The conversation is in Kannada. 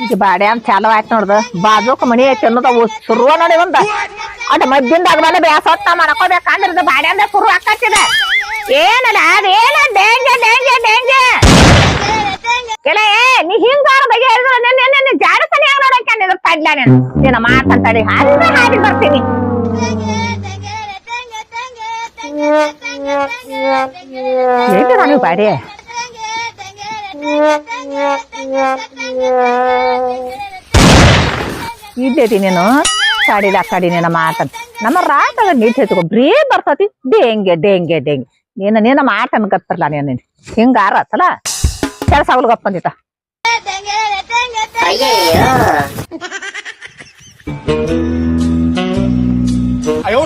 ಈಗ ಬಾಡೆ ಅಂತ ಚಾಲು ಆಯ್ತು ನೋಡ್ದು ಬಾಜುಕ್ ಮನಿ ಐತಿ ಅನ್ನೋದು ಶುರುವ ನೋಡಿ ಒಂದ ಅದ್ ಮದ್ದಿಂದಾಗ ಬಂದ ಬೇಸತ್ತ ಮಾಡ್ಕೋಬೇಕಂದ್ರ ಬಾಡೆ ಅಂದ ಶುರು ಆಕತ್ತಿದೆ ಏನಲ್ಲ ಅದೇನ ಡೇಂಜರ್ ಡೇಂಜರ್ ಡೇಂಜರ್ ಕೆಲೆ ನೀ ಹಿಂಗಾರ ಬಗೆ ಹೇಳಿದ್ರೆ ಜಾಡಸನಿ ಆಗ ನೋಡಕ್ಕೆ ನಿದ್ರ ತಡ್ಲ ನಿನ್ನ ಮಾತಂತಡಿ ಹಂಗ ಹಾಡಿ ಬರ್ತೀನಿ ಏನು ನಾನು ಬಾಡಿ ಇದ್ದೇತಿ ನೀನು ಸಾಡಿದ ಕಡಿ ನಿನ್ನ ಮಾತನ್ ನಮ್ಮ ರಾಟದ ನೀಟ್ ಹೇಳ್ತಕೊ ಬ್ರೇ ಬರ್ತತಿ ಡೇಂಗೆ ಡೇಂಗೆ ಡೇಂಗೆ ನಿನ್ನ ಮಾತನ್ ಗತ್ತಲ್ಲ ನೀನು ಹಿಂಗಾರ ಆತಲ್ಲ ಕೆಲಸ ಅವಳು ಗಪ್ಪಂದಿತ್ತ ಅಯ್ಯೋ